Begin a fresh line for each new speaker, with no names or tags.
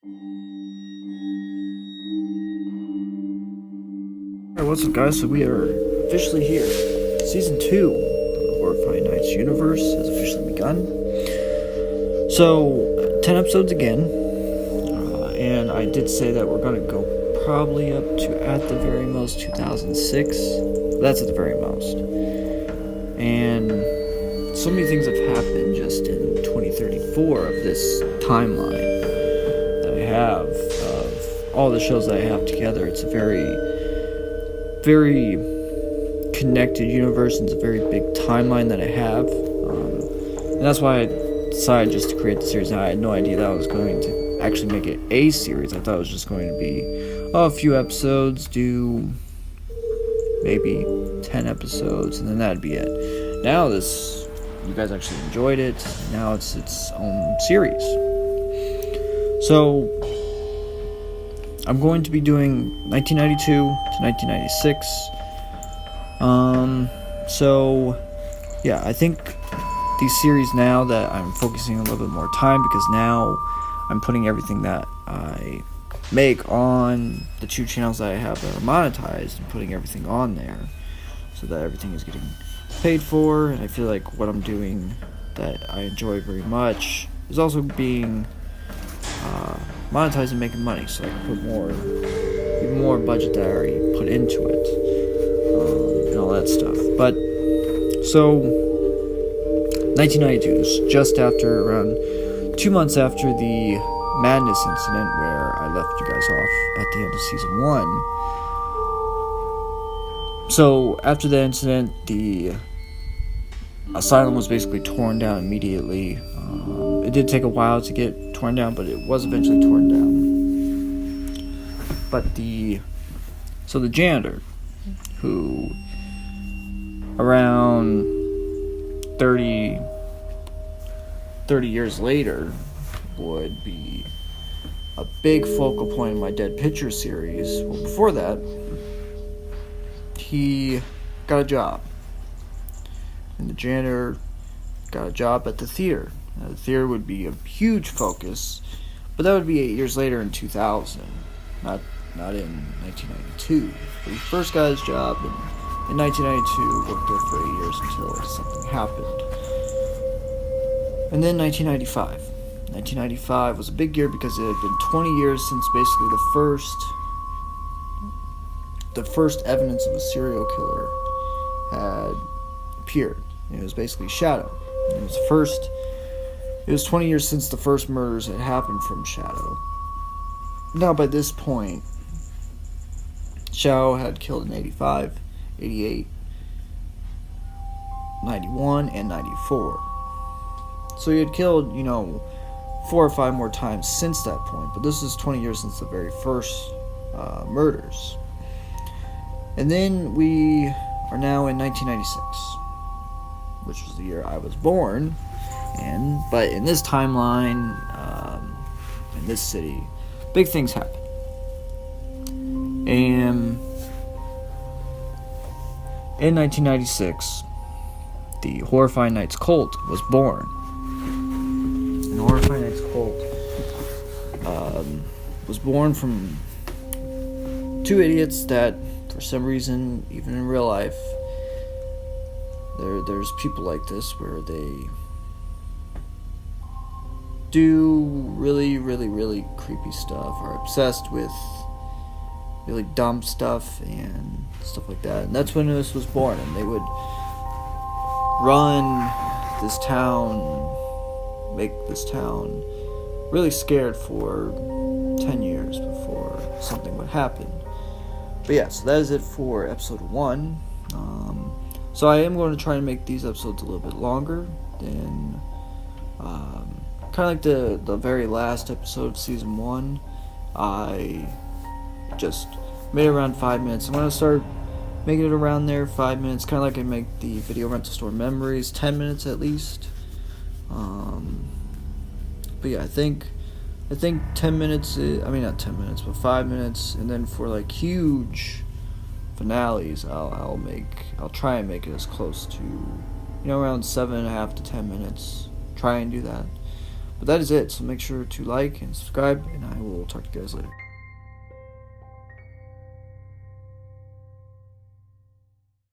Alright, what's up guys? So we are officially here. Season 2 of the Horrifying Nights universe has officially begun. So, 10 episodes again. And I did say that we're going to go probably up to, at the very most, 2006. That's at the very most. And so many things have happened just in 2034 of this timeline that I have of all the shows that I have together. It's a very connected universe, and it's a very big timeline that I have, and that's why I decided just to create the series. Now, I had no idea that I was going to actually make it a series. I thought it was just going to be a few episodes, do maybe 10 episodes, and then that'd be it. Now you guys actually enjoyed it. Now it's its own series. So I'm going to be doing 1992 to 1996. So yeah, I think these series, now that I'm focusing a little bit more time, because now I'm putting everything that I make on the 2 channels that I have that are monetized, and putting everything on there so that everything is getting paid for. And I feel like what I'm doing that I enjoy very much is also being monetized and making money, so I can put even more budget that I already put into it, and all that stuff. But so 1992, this is just after, around 2 months after the madness incident where I left you guys off at the end of season 1. So after that incident, the asylum was basically torn down immediately. It did take a while to get torn down, but it was eventually torn down. But the janitor, who around 30 years later would be a big focal point in my Dead Picture series, well, before that, he got a job. And the janitor got a job at the theater. Now, the theater would be a huge focus, but that would be 8 years later in 2000, not in 1992. But he first got his job, and in 1992 worked there for 8 years until something happened. And then 1995. 1995 was a big year because it had been 20 years since basically the first evidence of a serial killer had appeared. It was basically Shadow. It was 20 years since the first murders had happened from Shadow. Now, by this point, Shadow had killed in 85, 88, 91, and 94. So he had killed, 4 or 5 more times since that point. But this is 20 years since the very first murders. And then we are now in 1996. Which was the year I was born, but in this timeline, in this city, big things happen. And in 1996, the Horrifying Nights cult was born. And the Horrifying Nights cult was born from 2 idiots that, for some reason, even in real life, there's people like this where they do really, really, really creepy stuff, are obsessed with really dumb stuff and stuff like that. And that's when this was born, and they would run this town, make this town really scared for 10 years before something would happen. But yeah, so that is it for episode 1. So I am going to try and make these episodes a little bit longer than, kind of like the very last episode of season 1. I just made it around 5 minutes. I'm going to start making it around there, 5 minutes, kind of like I make the video rental store memories, 10 minutes at least. But yeah, I think 10 minutes, not 10 minutes, but 5 minutes, and then for like huge finales, I'll try and make it as close to, around 7.5 to 10 minutes. Try and do that. But that is it. So make sure to like and subscribe, and I will talk to you guys later.